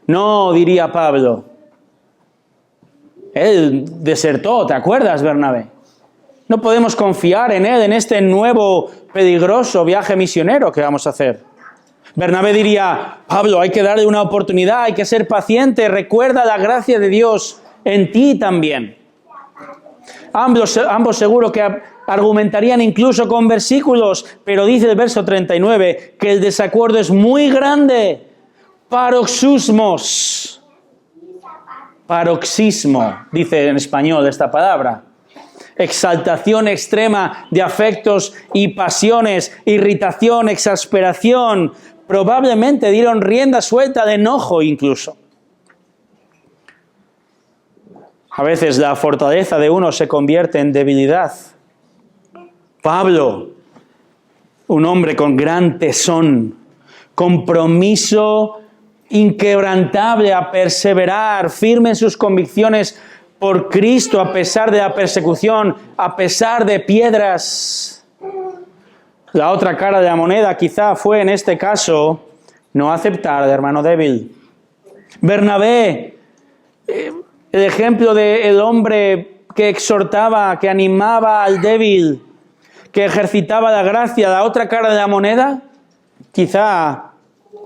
[SPEAKER 1] No, diría Pablo. Él desertó, ¿te acuerdas, Bernabé? No podemos confiar en él, en este nuevo peligroso viaje misionero que vamos a hacer. Bernabé diría: Pablo, hay que darle una oportunidad, hay que ser paciente, recuerda la gracia de Dios en ti también. Ambos seguro que argumentarían incluso con versículos, pero dice el verso 39 que el desacuerdo es muy grande. Paroxismo, dice en español esta palabra. Exaltación extrema de afectos y pasiones, irritación, exasperación. Probablemente dieron rienda suelta de enojo incluso. A veces la fortaleza de uno se convierte en debilidad. Pablo, un hombre con gran tesón, compromiso inquebrantable a perseverar, firme en sus convicciones por Cristo a pesar de la persecución, a pesar de piedras. La otra cara de la moneda quizá fue en este caso no aceptar al hermano débil. Bernabé, el ejemplo del hombre que exhortaba, que animaba al débil, que ejercitaba la gracia, la otra cara de la moneda, quizá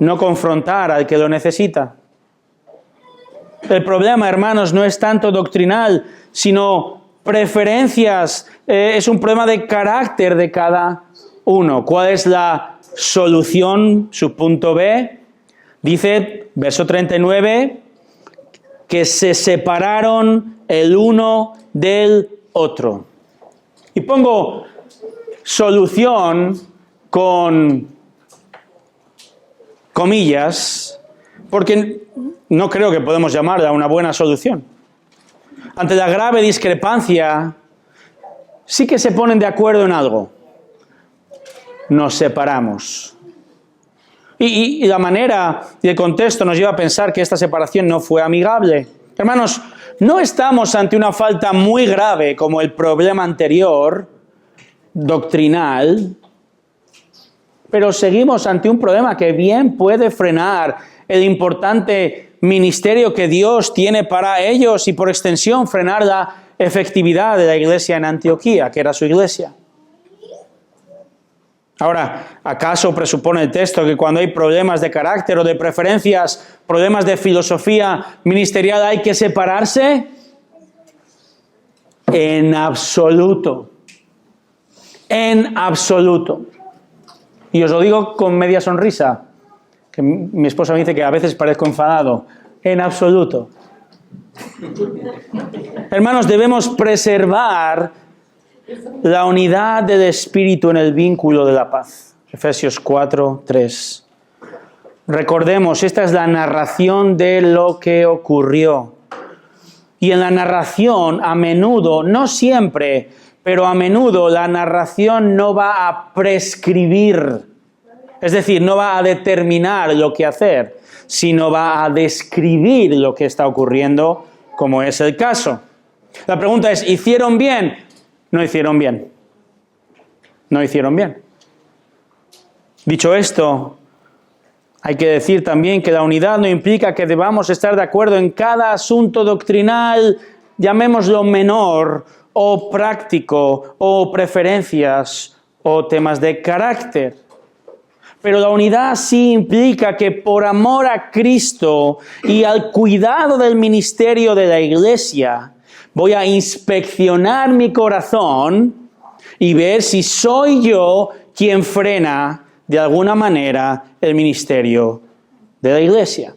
[SPEAKER 1] no confrontar al que lo necesita. El problema, hermanos, no es tanto doctrinal, sino preferencias. Es un problema de carácter de cada uno. ¿Cuál es la solución? Su punto B. Dice, verso 39, que se separaron el uno del otro. Y pongo solución con comillas, porque no creo que podemos llamarla una buena solución. Ante la grave discrepancia, sí que se ponen de acuerdo en algo. Nos separamos. Y la manera y el contexto nos lleva a pensar que esta separación no fue amigable. Hermanos, no estamos ante una falta muy grave como el problema anterior, doctrinal, pero seguimos ante un problema que bien puede frenar el importante ministerio que Dios tiene para ellos y por extensión frenar la efectividad de la iglesia en Antioquía, que era su iglesia. Ahora, ¿acaso presupone el texto que cuando hay problemas de carácter o de preferencias, problemas de filosofía ministerial, hay que separarse? En absoluto. En absoluto. Y os lo digo con media sonrisa, que mi esposa me dice que a veces parezco enfadado. En absoluto. Hermanos, debemos preservar la unidad del Espíritu en el vínculo de la paz. Efesios 4:3. Recordemos, esta es la narración de lo que ocurrió. Y en la narración, a menudo, no siempre, pero a menudo la narración no va a prescribir. Es decir, no va a determinar lo que hacer, sino va a describir lo que está ocurriendo, como es el caso. La pregunta es, ¿hicieron bien? No hicieron bien. No hicieron bien. Dicho esto, hay que decir también que la unidad no implica que debamos estar de acuerdo en cada asunto doctrinal, llamémoslo menor, o práctico, o preferencias, o temas de carácter. Pero la unidad sí implica que por amor a Cristo y al cuidado del ministerio de la iglesia, voy a inspeccionar mi corazón y ver si soy yo quien frena de alguna manera el ministerio de la iglesia.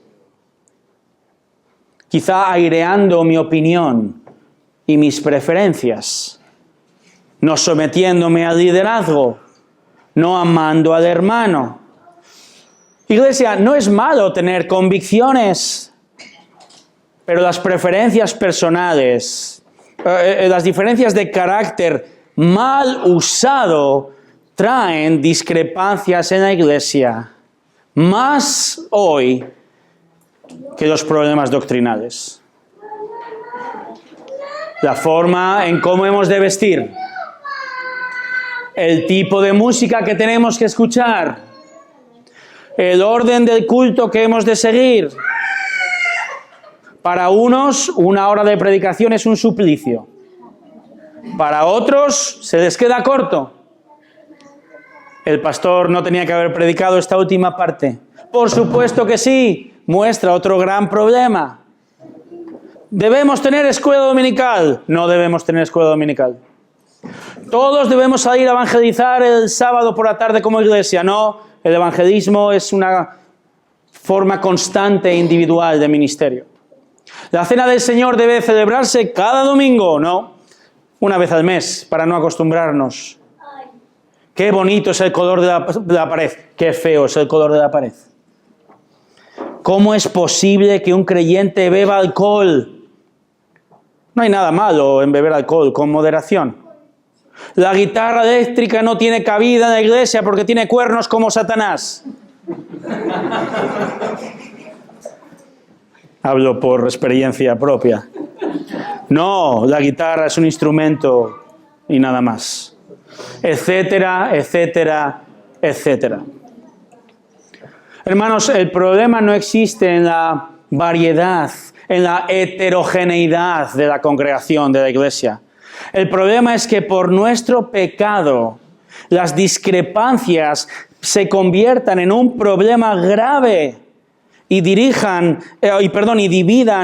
[SPEAKER 1] Quizá aireando mi opinión y mis preferencias, no sometiéndome al liderazgo, no amando al hermano. Iglesia, no es malo tener convicciones, pero las preferencias personales, las diferencias de carácter mal usado, traen discrepancias en la iglesia, más hoy que los problemas doctrinales. La forma en cómo hemos de vestir, el tipo de música que tenemos que escuchar, el orden del culto que hemos de seguir. Para unos, 1 hora de predicación es un suplicio. Para otros, se les queda corto. El pastor no tenía que haber predicado esta última parte. Por supuesto que sí, muestra otro gran problema. ¿Debemos tener escuela dominical? No debemos tener escuela dominical. ¿Todos debemos salir a evangelizar el sábado por la tarde como iglesia? No, el evangelismo es una forma constante e individual de ministerio. ¿La cena del Señor debe celebrarse cada domingo? No, una vez al mes, para no acostumbrarnos. Qué bonito es el color de la pared, qué feo es el color de la pared. ¿Cómo es posible que un creyente beba alcohol? No hay nada malo en beber alcohol, con moderación. La guitarra eléctrica no tiene cabida en la iglesia porque tiene cuernos como Satanás. Hablo por experiencia propia. No, la guitarra es un instrumento y nada más. Etcétera, etcétera, etcétera. Hermanos, el problema no existe en la variedad, en la heterogeneidad de la congregación, de la iglesia. El problema es que por nuestro pecado, las discrepancias se conviertan en un problema grave y dividan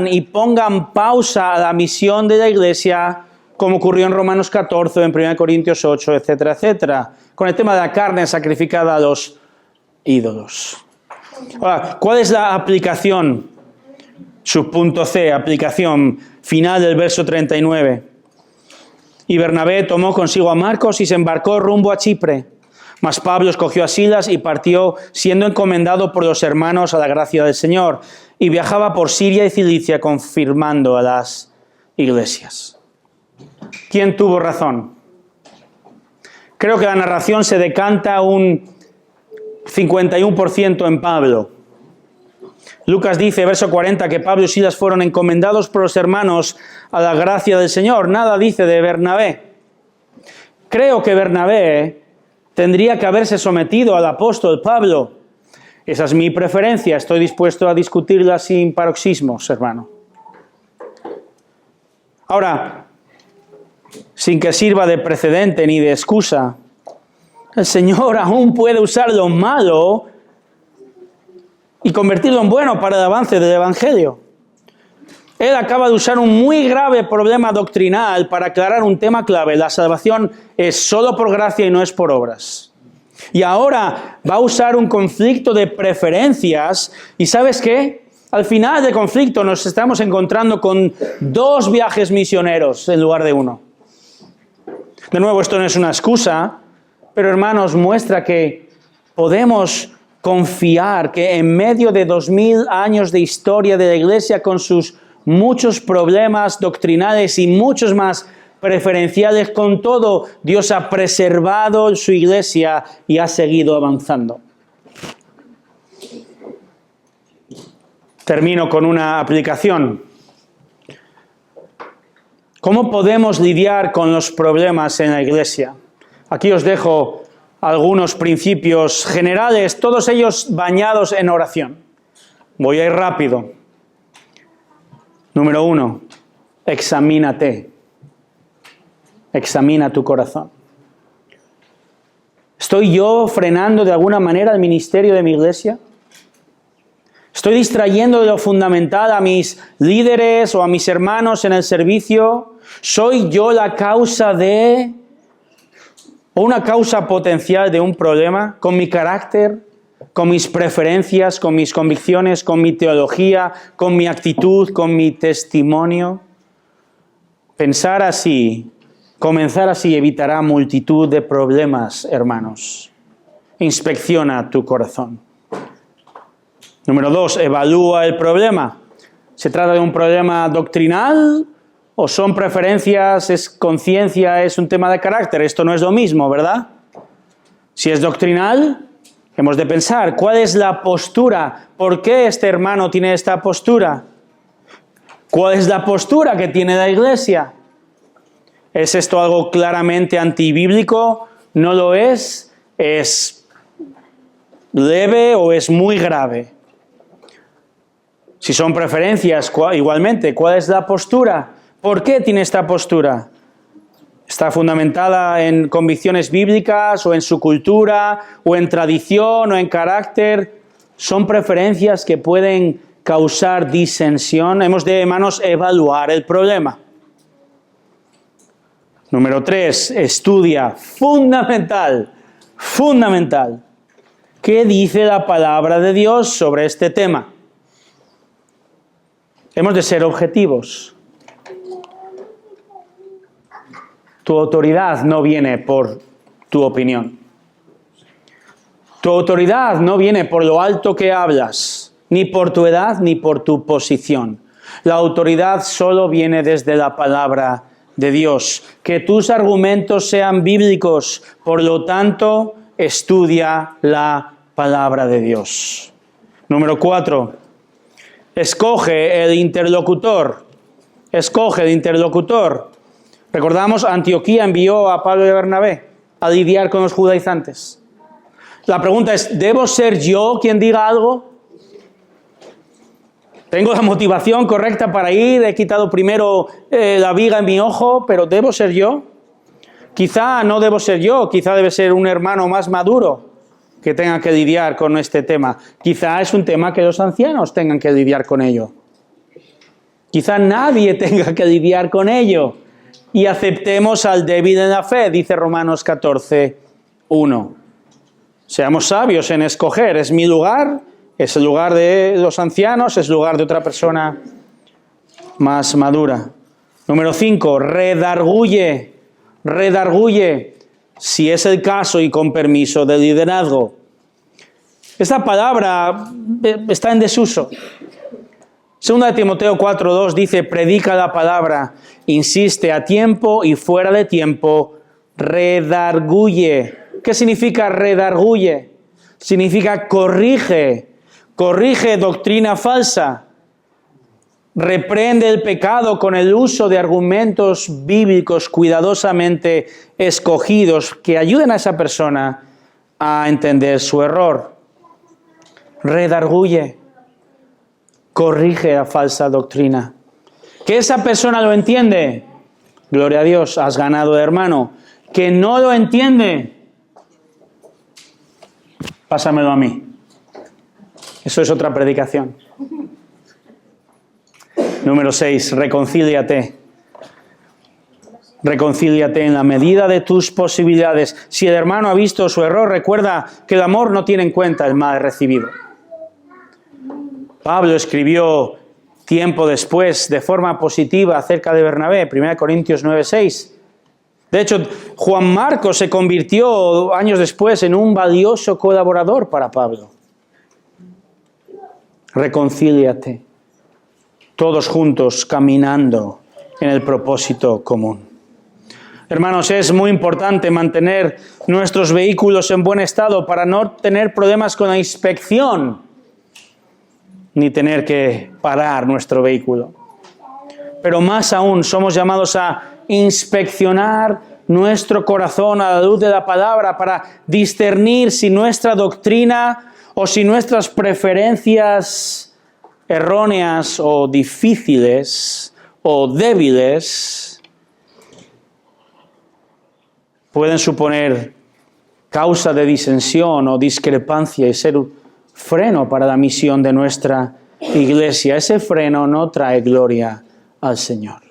[SPEAKER 1] y pongan pausa a la misión de la iglesia, como ocurrió en Romanos 14, en 1 Corintios 8, etcétera, etcétera, con el tema de la carne sacrificada a los ídolos. Ahora, ¿cuál es la aplicación? Subpunto C, aplicación final del verso 39. Y Bernabé tomó consigo a Marcos y se embarcó rumbo a Chipre. Mas Pablo escogió a Silas y partió, siendo encomendado por los hermanos a la gracia del Señor, y viajaba por Siria y Cilicia, confirmando a las iglesias. ¿Quién tuvo razón? Creo que la narración se decanta un 51% en Pablo. Lucas dice, verso 40, que Pablo y Silas fueron encomendados por los hermanos a la gracia del Señor. Nada dice de Bernabé. Creo que Bernabé tendría que haberse sometido al apóstol Pablo. Esa es mi preferencia. Estoy dispuesto a discutirla sin paroxismos, hermano. Ahora, sin que sirva de precedente ni de excusa, el Señor aún puede usar lo malo y convertirlo en bueno para el avance del Evangelio. Él acaba de usar un muy grave problema doctrinal para aclarar un tema clave. La salvación es solo por gracia y no es por obras. Y ahora va a usar un conflicto de preferencias. ¿Y sabes qué? Al final del conflicto nos estamos encontrando con 2 viajes misioneros en lugar de 1. De nuevo, esto no es una excusa, pero hermanos, muestra que podemos confiar que en medio de 2000 años de historia de la Iglesia, con sus muchos problemas doctrinales y muchos más preferenciales, con todo, Dios ha preservado su Iglesia y ha seguido avanzando. Termino con una aplicación. ¿Cómo podemos lidiar con los problemas en la Iglesia? Aquí os dejo algunos principios generales, todos ellos bañados en oración. Voy a ir rápido. Número 1, examínate. Examina tu corazón. ¿Estoy yo frenando de alguna manera el ministerio de mi iglesia? ¿Estoy distrayendo de lo fundamental a mis líderes o a mis hermanos en el servicio? ¿Soy yo la causa de, o una causa potencial de un problema con mi carácter, con mis preferencias, con mis convicciones, con mi teología, con mi actitud, con mi testimonio? Pensar así, comenzar así evitará multitud de problemas, hermanos. Inspecciona tu corazón. Número 2, evalúa el problema. ¿Se trata de un problema doctrinal o son preferencias, es conciencia, es un tema de carácter? Esto no es lo mismo, ¿verdad? Si es doctrinal, hemos de pensar, ¿cuál es la postura? ¿Por qué este hermano tiene esta postura? ¿Cuál es la postura que tiene la iglesia? ¿Es esto algo claramente antibíblico? ¿No lo es? ¿Es leve o es muy grave? Si son preferencias, igualmente, ¿cuál es la postura? ¿Por qué tiene esta postura? ¿Está fundamentada en convicciones bíblicas o en su cultura o en tradición o en carácter? Son preferencias que pueden causar disensión. Hemos de, hermanos, evaluar el problema. Número 3, estudia. Fundamental. ¿Qué dice la palabra de Dios sobre este tema? Hemos de ser objetivos. Tu autoridad no viene por tu opinión. Tu autoridad no viene por lo alto que hablas, ni por tu edad, ni por tu posición. La autoridad solo viene desde la palabra de Dios. Que tus argumentos sean bíblicos, por lo tanto, estudia la palabra de Dios. Número 4. Escoge el interlocutor. Recordamos, Antioquía envió a Pablo y a Bernabé a lidiar con los judaizantes. La pregunta es, ¿debo ser yo quien diga algo? Tengo la motivación correcta para ir, he quitado primero la viga en mi ojo, pero ¿debo ser yo? Quizá no debo ser yo, quizá debe ser un hermano más maduro que tenga que lidiar con este tema. Quizá es un tema que los ancianos tengan que lidiar con ello. Quizá nadie tenga que lidiar con ello. Y aceptemos al débil en la fe, dice Romanos 14:1. Seamos sabios en escoger, es mi lugar, es el lugar de los ancianos, es el lugar de otra persona más madura. Número 5, redarguye. Redarguye, si es el caso y con permiso del liderazgo. Esta palabra está en desuso. Segunda de Timoteo 4:2 dice, predica la palabra, insiste a tiempo y fuera de tiempo, redarguye. ¿Qué significa redarguye? Significa corrige doctrina falsa. Reprende el pecado con el uso de argumentos bíblicos cuidadosamente escogidos que ayuden a esa persona a entender su error. Redarguye, corrige la falsa doctrina. ¿Que esa persona lo entiende? Gloria a Dios, has ganado, hermano. ¿Que no lo entiende? Pásamelo a mí. Eso es otra predicación. Número 6, reconcíliate. Reconcíliate en la medida de tus posibilidades. Si el hermano ha visto su error, recuerda que el amor no tiene en cuenta el mal recibido. Pablo escribió tiempo después de forma positiva acerca de Bernabé, 1 Corintios 9:6. De hecho, Juan Marcos se convirtió años después en un valioso colaborador para Pablo. Reconcíliate. Todos juntos caminando en el propósito común. Hermanos, es muy importante mantener nuestros vehículos en buen estado para no tener problemas con la inspección, ni tener que parar nuestro vehículo. Pero más aún, somos llamados a inspeccionar nuestro corazón a la luz de la palabra para discernir si nuestra doctrina o si nuestras preferencias erróneas o difíciles o débiles pueden suponer causa de disensión o discrepancia y ser un freno para la misión de nuestra iglesia. Ese freno no trae gloria al Señor.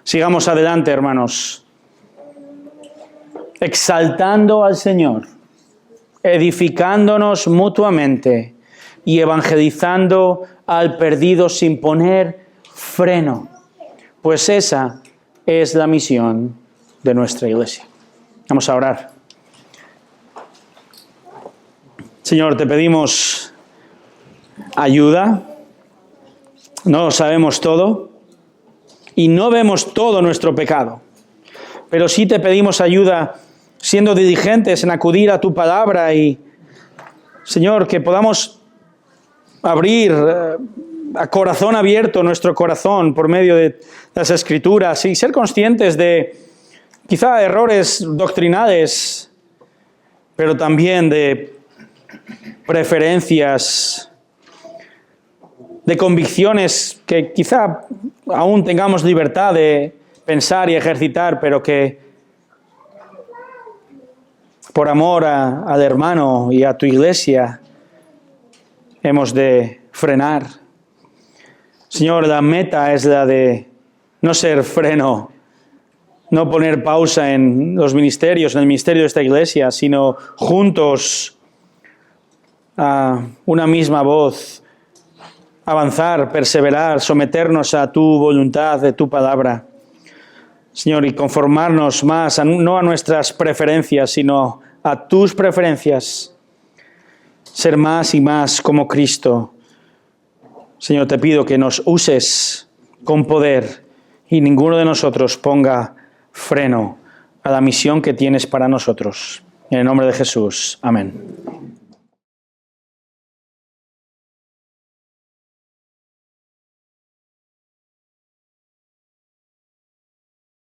[SPEAKER 1] Sigamos adelante, hermanos, exaltando al Señor, edificándonos mutuamente y evangelizando al perdido sin poner freno, pues esa es la misión de nuestra iglesia. Vamos a orar. Señor, te pedimos ayuda. No sabemos todo y no vemos todo nuestro pecado, pero sí te pedimos ayuda siendo diligentes en acudir a tu palabra y, Señor, que podamos abrir a corazón abierto nuestro corazón por medio de las Escrituras y ser conscientes de quizá errores doctrinales, pero también de preferencias, de convicciones que quizá aún tengamos libertad de pensar y ejercitar, pero que por amor al hermano y a tu iglesia hemos de frenar. Señor, la meta es la de no ser freno, no poner pausa en los ministerios, en el ministerio de esta iglesia, sino juntos a una misma voz, avanzar, perseverar, someternos a tu voluntad, de tu palabra. Señor, y conformarnos más, no a nuestras preferencias, sino a tus preferencias. Ser más y más como Cristo. Señor, te pido que nos uses con poder y ninguno de nosotros ponga freno a la misión que tienes para nosotros. En el nombre de Jesús. Amén.